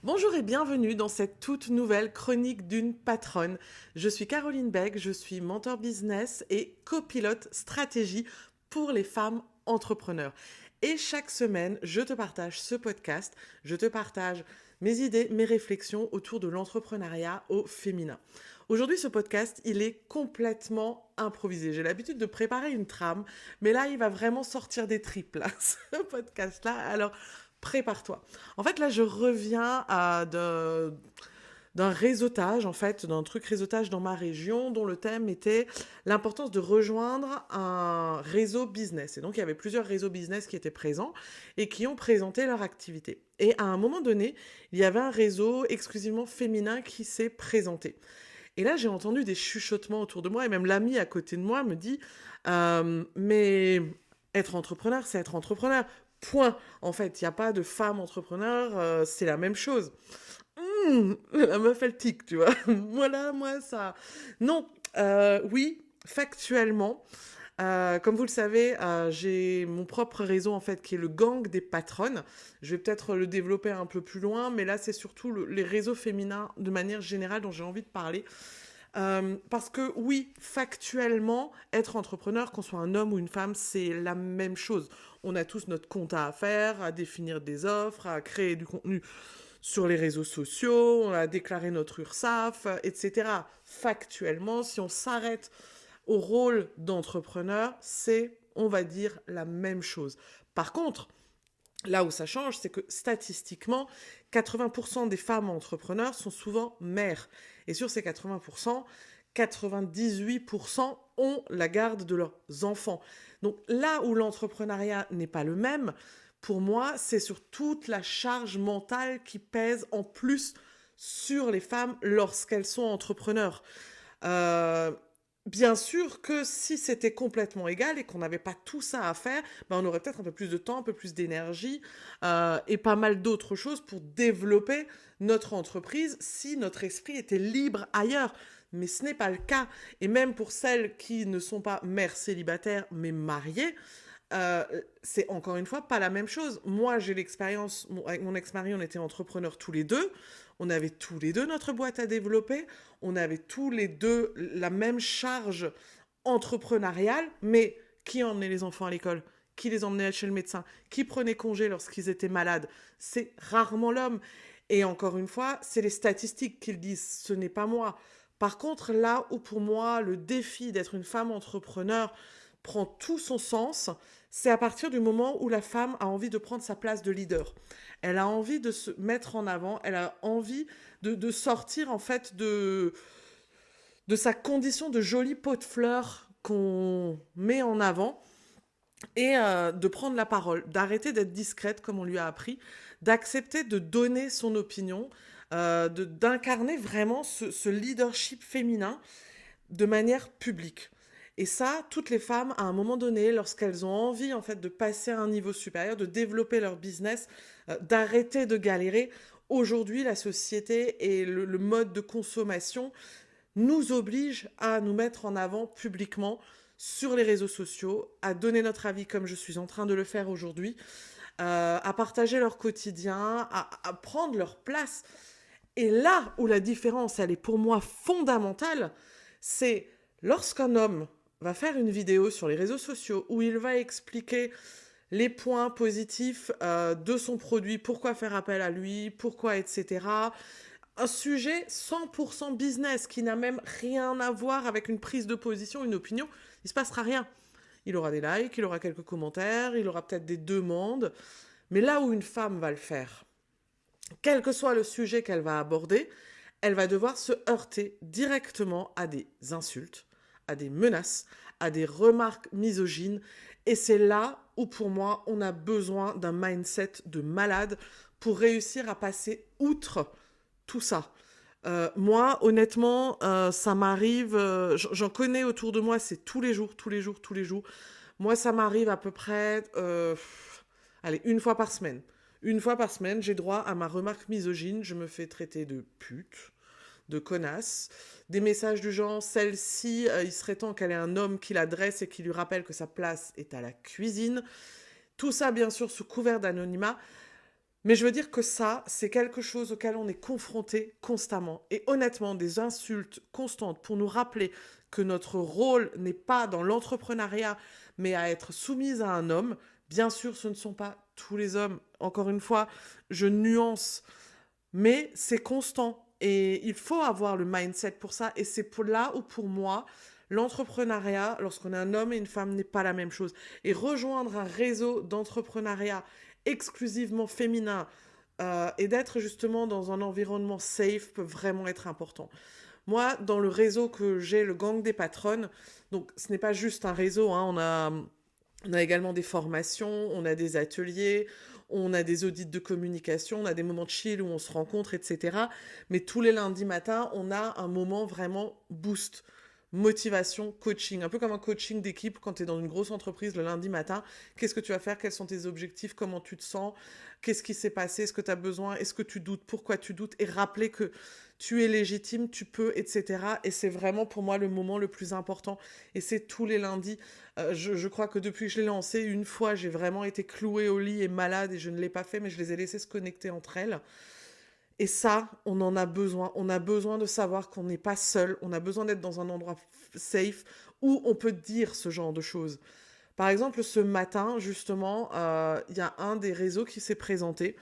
Bonjour et bienvenue dans cette toute nouvelle chronique d'une patronne. Je suis Caroline Beck, je suis mentor business et copilote stratégie pour les femmes entrepreneurs. Et chaque semaine, je te partage ce podcast, je te partage mes idées, mes réflexions autour de l'entrepreneuriat au féminin. Aujourd'hui, ce podcast, il est complètement improvisé. J'ai l'habitude de préparer une trame, mais là, il va vraiment sortir des tripes, là, ce podcast-là. Alors, prépare-toi. En fait, là, je reviens d'un réseautage, en fait, d'un truc réseautage dans ma région, dont le thème était l'importance de rejoindre un réseau business. Et donc, il y avait plusieurs réseaux business qui étaient présents et qui ont présenté leur activité. Et à un moment donné, il y avait un réseau exclusivement féminin qui s'est présenté. Et là, j'ai entendu des chuchotements autour de moi, et même l'ami à côté de moi me dit mais être entrepreneur, c'est être entrepreneur. Point. En fait, il n'y a pas de femme entrepreneur, c'est la même chose. La meuf, elle tic, tu vois. Voilà, moi, ça. Non, oui, factuellement. Comme vous le savez, j'ai mon propre réseau en fait qui est le gang des patronnes. Je vais peut-être le développer un peu plus loin, mais là c'est surtout les réseaux féminins de manière générale dont j'ai envie de parler. Parce que oui, factuellement, être entrepreneur, qu'on soit un homme ou une femme, c'est la même chose. On a tous notre compta à faire, à définir des offres, à créer du contenu sur les réseaux sociaux, on a déclaré notre URSSAF, etc. Factuellement, si on s'arrête au rôle d'entrepreneur, c'est, on va dire, la même chose. Par contre, là où ça change, c'est que statistiquement, 80% des femmes entrepreneurs sont souvent mères. Et sur ces 80%, 98% ont la garde de leurs enfants. Donc là où l'entrepreneuriat n'est pas le même, pour moi, c'est sur toute la charge mentale qui pèse en plus sur les femmes lorsqu'elles sont entrepreneurs. Euh, Bien sûr que si c'était complètement égal et qu'on n'avait pas tout ça à faire, ben on aurait peut-être un peu plus de temps, un peu plus d'énergie et pas mal d'autres choses pour développer notre entreprise si notre esprit était libre ailleurs. Mais ce n'est pas le cas. Et même pour celles qui ne sont pas mères célibataires mais mariées, euh, c'est encore une fois pas la même chose. Moi, j'ai l'expérience, avec mon ex-mari, on était entrepreneurs tous les deux. On avait tous les deux notre boîte à développer. On avait tous les deux la même charge entrepreneuriale, mais qui emmenait les enfants à l'école? Qui les emmenait chez le médecin? Qui prenait congé lorsqu'ils étaient malades? C'est rarement l'homme. Et encore une fois, c'est les statistiques qui le disent, ce n'est pas moi. Par contre, là où pour moi, le défi d'être une femme entrepreneur prend tout son sens, c'est à partir du moment où la femme a envie de prendre sa place de leader. Elle a envie de se mettre en avant, elle a envie de sortir en fait de sa condition de jolie pot de fleurs qu'on met en avant et de prendre la parole, d'arrêter d'être discrète comme on lui a appris, d'accepter de donner son opinion, d'incarner vraiment ce leadership féminin de manière publique. Et ça, toutes les femmes, à un moment donné, lorsqu'elles ont envie en fait de passer à un niveau supérieur, de développer leur business, d'arrêter de galérer, aujourd'hui, la société et le mode de consommation nous obligent à nous mettre en avant publiquement sur les réseaux sociaux, à donner notre avis comme je suis en train de le faire aujourd'hui, à partager leur quotidien, à prendre leur place. Et là où la différence, elle est pour moi fondamentale, c'est lorsqu'un homme va faire une vidéo sur les réseaux sociaux où il va expliquer les points positifs de son produit, pourquoi faire appel à lui, pourquoi, etc. Un sujet 100% business qui n'a même rien à voir avec une prise de position, une opinion, il ne se passera rien. Il aura des likes, il aura quelques commentaires, il aura peut-être des demandes. Mais là où une femme va le faire, quel que soit le sujet qu'elle va aborder, elle va devoir se heurter directement à des insultes, à des menaces, à des remarques misogynes. Et c'est là où, pour moi, on a besoin d'un mindset de malade pour réussir à passer outre tout ça. Moi, honnêtement, ça m'arrive, j'en connais autour de moi, c'est tous les jours, tous les jours, tous les jours. Moi, ça m'arrive à peu près, allez, une fois par semaine. Une fois par semaine, j'ai droit à ma remarque misogyne, je me fais traiter de pute, de connasse, des messages du genre, celle-ci, il serait temps qu'elle ait un homme qui l'adresse et qui lui rappelle que sa place est à la cuisine. Tout ça, bien sûr, sous couvert d'anonymat. Mais je veux dire que ça, c'est quelque chose auquel on est confronté constamment. Et honnêtement, des insultes constantes pour nous rappeler que notre rôle n'est pas dans l'entrepreneuriat, mais à être soumise à un homme. Bien sûr, ce ne sont pas tous les hommes. Encore une fois, je nuance, mais c'est constant. Et il faut avoir le mindset pour ça. Et c'est pour là où, pour moi, l'entrepreneuriat, lorsqu'on est un homme et une femme, n'est pas la même chose. Et rejoindre un réseau d'entrepreneuriat exclusivement féminin et d'être justement dans un environnement safe peut vraiment être important. Moi, dans le réseau que j'ai, le gang des patronnes, donc ce n'est pas juste un réseau, hein, on a également des formations, on a des ateliers, on a des audits de communication, on a des moments de chill où on se rencontre, etc. Mais tous les lundis matins, on a un moment vraiment boost. Motivation, coaching, un peu comme un coaching d'équipe quand tu es dans une grosse entreprise le lundi matin. Qu'est-ce que tu vas faire? Quels sont tes objectifs? Comment tu te sens? Qu'est-ce qui s'est passé? Est-ce que tu as besoin? Est-ce que tu doutes? Pourquoi tu doutes? Et rappeler que tu es légitime, tu peux, etc. Et c'est vraiment pour moi le moment le plus important. Et c'est tous les lundis. Je crois que depuis que je l'ai lancé, une fois, j'ai vraiment été clouée au lit et malade et je ne l'ai pas fait, mais je les ai laissées se connecter entre elles. Et ça, on en a besoin. On a besoin de savoir qu'on n'est pas seul. On a besoin d'être dans un endroit safe où on peut dire ce genre de choses. Par exemple, ce matin, justement, il y a un des réseaux qui s'est présenté.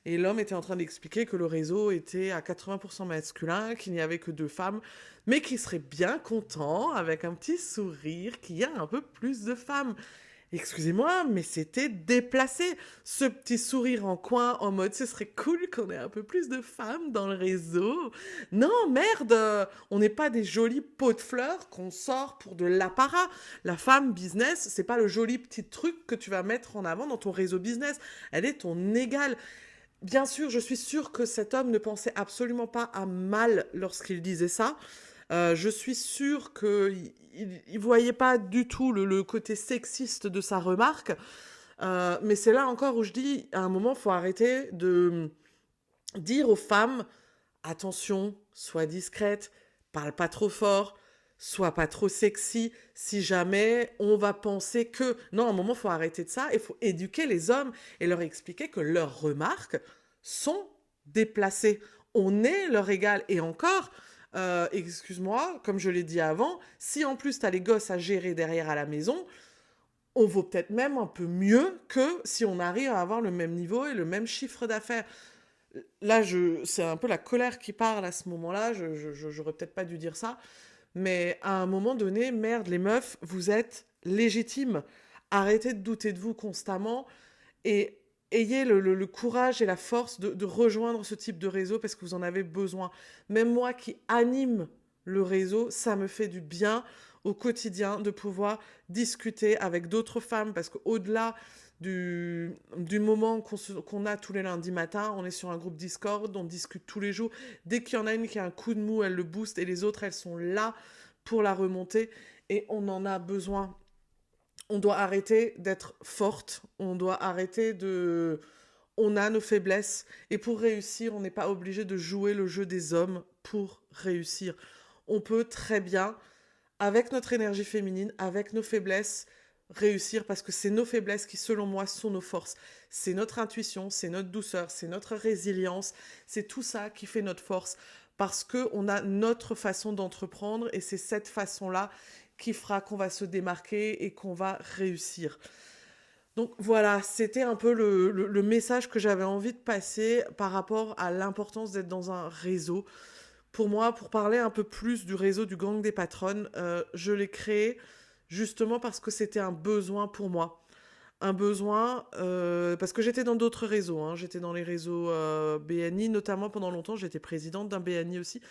Et l'homme était en train d'expliquer que le réseau était à 80% masculin, qu'il n'y avait que 2 femmes, mais qu'il serait bien content, avec un petit sourire, qu'il y a un peu plus de femmes. Excusez-moi, mais c'était déplacé. Ce petit sourire en coin, en mode ce serait cool qu'on ait un peu plus de femmes dans le réseau. Non, merde, on n'est pas des jolis pots de fleurs qu'on sort pour de l'apparat. La femme business, c'est pas le joli petit truc que tu vas mettre en avant dans ton réseau business. Elle est ton égale. Bien sûr, je suis sûre que cet homme ne pensait absolument pas à mal lorsqu'il disait ça. Je suis sûre qu'il ne voyait pas du tout le côté sexiste de sa remarque. Mais c'est là encore où je dis, à un moment, il faut arrêter de dire aux femmes, attention, sois discrète, parle pas trop fort, sois pas trop sexy, si jamais on va penser que... Non, à un moment, il faut arrêter de ça, il faut éduquer les hommes et leur expliquer que leurs remarques sont déplacées. On est leur égal. Et encore, excuse-moi, comme je l'ai dit avant, si en plus tu as les gosses à gérer derrière à la maison, on vaut peut-être même un peu mieux que si on arrive à avoir le même niveau et le même chiffre d'affaires. Là, c'est un peu la colère qui parle à ce moment-là, j'aurais peut-être pas dû dire ça, mais à un moment donné, merde, les meufs, vous êtes légitimes. Arrêtez de douter de vous constamment et ayez le courage et la force de rejoindre ce type de réseau parce que vous en avez besoin. Même moi qui anime le réseau, ça me fait du bien au quotidien de pouvoir discuter avec d'autres femmes parce qu'au-delà du moment qu'on a tous les lundis matins, on est sur un groupe Discord, on discute tous les jours. Dès qu'il y en a une qui a un coup de mou, elle le booste et les autres, elles sont là pour la remonter et on en a besoin. On doit arrêter d'être forte, on doit arrêter de... On a nos faiblesses et pour réussir, on n'est pas obligé de jouer le jeu des hommes pour réussir. On peut très bien, avec notre énergie féminine, avec nos faiblesses, réussir parce que c'est nos faiblesses qui, selon moi, sont nos forces. C'est notre intuition, c'est notre douceur, c'est notre résilience, c'est tout ça qui fait notre force parce qu'on a notre façon d'entreprendre et c'est cette façon-là qui fera qu'on va se démarquer et qu'on va réussir. Donc voilà, c'était un peu le message que j'avais envie de passer par rapport à l'importance d'être dans un réseau. Pour moi, pour parler un peu plus du réseau du gang des patronnes, je l'ai créé justement parce que c'était un besoin pour moi. Un besoin, parce que j'étais dans d'autres réseaux, hein. J'étais dans les réseaux BNI, notamment pendant longtemps, j'étais présidente d'un BNI aussi.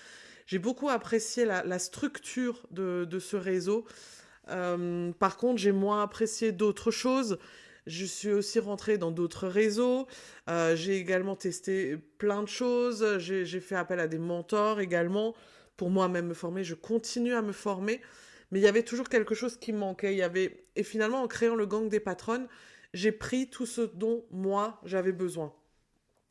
J'ai beaucoup apprécié la structure de ce réseau. Par contre, j'ai moins apprécié d'autres choses. Je suis aussi rentrée dans d'autres réseaux. J'ai également testé plein de choses. J'ai fait appel à des mentors également pour moi-même me former. Je continue à me former. Mais il y avait toujours quelque chose qui me manquait. Et finalement, en créant le gang des patronnes, j'ai pris tout ce dont moi, j'avais besoin.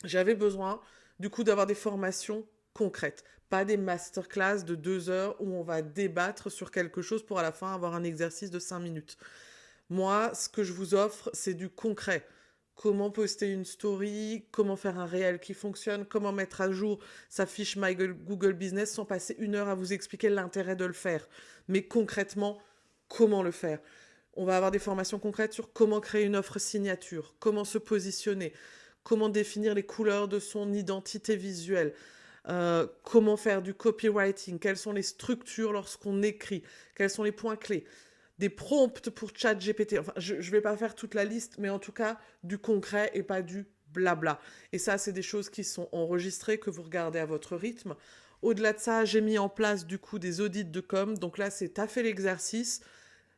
J'avais besoin, du coup, d'avoir des formations concrètes. Pas des masterclass de 2 heures où on va débattre sur quelque chose pour à la fin avoir un exercice de 5 minutes. Moi, ce que je vous offre, c'est du concret. comment poster une story, comment faire un réel qui fonctionne, comment mettre à jour sa fiche My Google Business sans passer 1 heure à vous expliquer l'intérêt de le faire. Mais concrètement, comment le faire? On va avoir des formations concrètes sur comment créer une offre signature, comment se positionner, comment définir les couleurs de son identité visuelle, comment faire du copywriting, quelles sont les structures lorsqu'on écrit, quels sont les points clés, des prompts pour ChatGPT. Enfin, je ne vais pas faire toute la liste, mais en tout cas, du concret et pas du blabla. Et ça, c'est des choses qui sont enregistrées, que vous regardez à votre rythme. Au-delà de ça, j'ai mis en place du coup des audits de com. Donc là, c'est t'as fait l'exercice,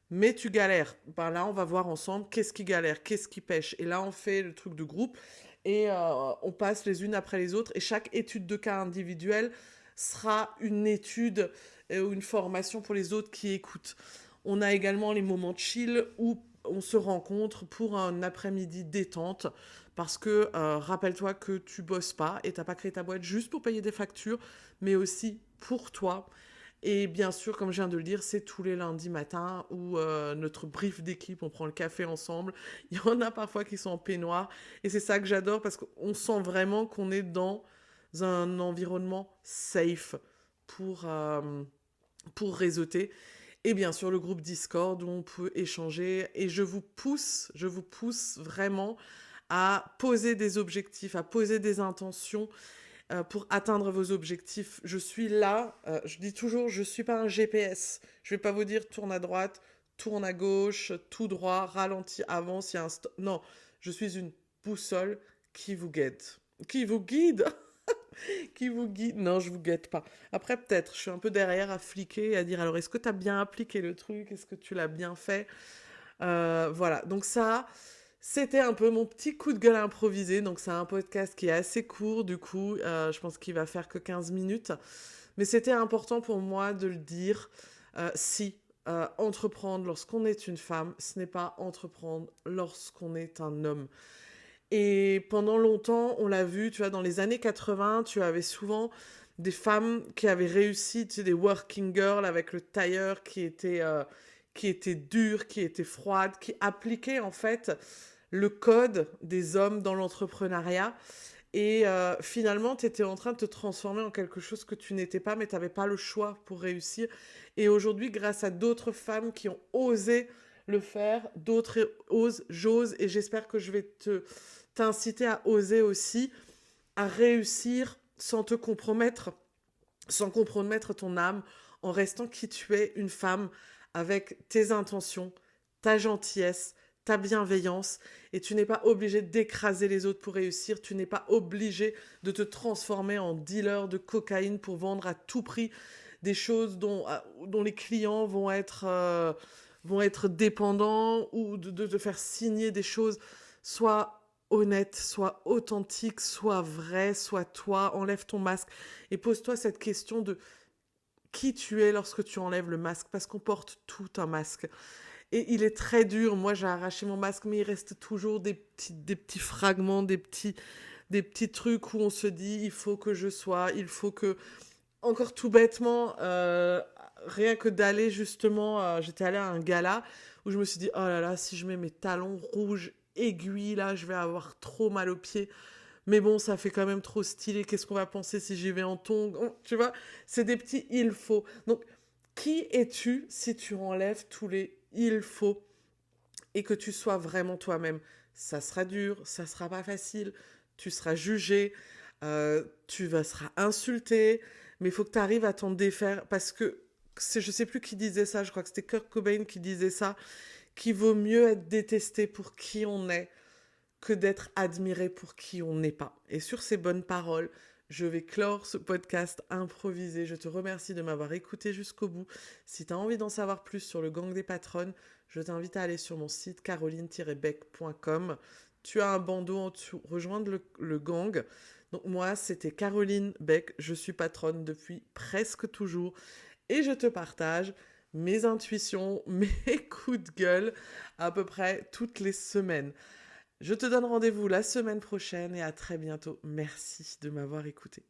mais tu galères. Ben là, on va voir ensemble qu'est-ce qui galère, qu'est-ce qui pêche. Et là, on fait le truc de groupe et on passe les unes après les autres. Et chaque étude de cas individuelle sera une étude ou une formation pour les autres qui écoutent. On a également les moments chill où on se rencontre pour un après-midi détente parce que rappelle-toi que tu bosses pas et t'as pas créé ta boîte juste pour payer des factures, mais aussi pour toi. Et bien sûr, comme je viens de le dire, c'est tous les lundis matins où notre brief d'équipe, on prend le café ensemble. Il y en a parfois qui sont en peignoir. Et c'est ça que j'adore parce qu'on sent vraiment qu'on est dans un environnement safe pour réseauter. Et bien sûr, le groupe Discord où on peut échanger. Et je vous pousse vraiment à poser des objectifs, à poser des intentions pour atteindre vos objectifs. Je suis là, je dis toujours, je ne suis pas un GPS. Je ne vais pas vous dire tourne à droite, tourne à gauche, tout droit, ralentis, avance, il y a un stop. Non, je suis une boussole qui vous guide. Qui vous guide qui vous guide. Non, je vous guette pas. Après, peut-être, je suis un peu derrière à fliquer et à dire, alors, est-ce que tu as bien appliqué le truc? Est-ce que tu l'as bien fait? Voilà, donc ça, c'était un peu mon petit coup de gueule improvisé. Donc, c'est un podcast qui est assez court, du coup, je pense qu'il va faire que 15 minutes. Mais c'était important pour moi de le dire. Si entreprendre lorsqu'on est une femme, ce n'est pas entreprendre lorsqu'on est un homme. Et pendant longtemps, on l'a vu, tu vois, dans les années 80, tu avais souvent des femmes qui avaient réussi, tu sais, des working girls avec le tailleur qui était dur, qui était froide, qui appliquaient en fait le code des hommes dans l'entrepreneuriat. Et finalement, tu étais en train de te transformer en quelque chose que tu n'étais pas, mais tu n'avais pas le choix pour réussir. Et aujourd'hui, grâce à d'autres femmes qui ont osé le faire, d'autres osent, j'ose, et j'espère que je vais t'inciter à oser aussi, à réussir sans te compromettre, sans compromettre ton âme, en restant qui tu es, une femme avec tes intentions, ta gentillesse, ta bienveillance, et tu n'es pas obligé d'écraser les autres pour réussir, tu n'es pas obligé de te transformer en dealer de cocaïne pour vendre à tout prix des choses dont les clients vont être dépendants, ou de faire signer des choses. Sois honnête, sois authentique, sois vrai, sois toi, enlève ton masque et pose-toi cette question de qui tu es lorsque tu enlèves le masque, parce qu'on porte tout un masque. Et il est très dur, moi j'ai arraché mon masque, mais il reste toujours des petits fragments, des petits trucs où on se dit, il faut que je sois, il faut que... Encore tout bêtement, rien que d'aller justement, j'étais allée à un gala où je me suis dit, oh là là, si je mets mes talons rouges aiguilles, là, je vais avoir trop mal aux pieds. Mais bon, ça fait quand même trop stylé. Qu'est-ce qu'on va penser si j'y vais en tongs? Tu vois, c'est des petits il faut. Donc, qui es-tu si tu enlèves tous les il faut et que tu sois vraiment toi-même? Ça sera dur, ça sera pas facile, tu seras jugé, seras insulté, mais il faut que tu arrives à t'en défaire parce que je sais plus qui disait ça, je crois que c'était Kurt Cobain qui disait ça, qu'il vaut mieux être détesté pour qui on est que d'être admiré pour qui on n'est pas. Et sur ces bonnes paroles, je vais clore ce podcast improvisé. Je te remercie de m'avoir écouté jusqu'au bout. Si tu as envie d'en savoir plus sur le gang des patronnes, je t'invite à aller sur mon site caroline-beck.com. Tu as un bandeau en dessous, rejoindre le gang. Donc moi, c'était Caroline Beck. Je suis patronne depuis presque toujours. Et je te partage mes intuitions, mes coups de gueule à peu près toutes les semaines. Je te donne rendez-vous la semaine prochaine et à très bientôt. Merci de m'avoir écouté.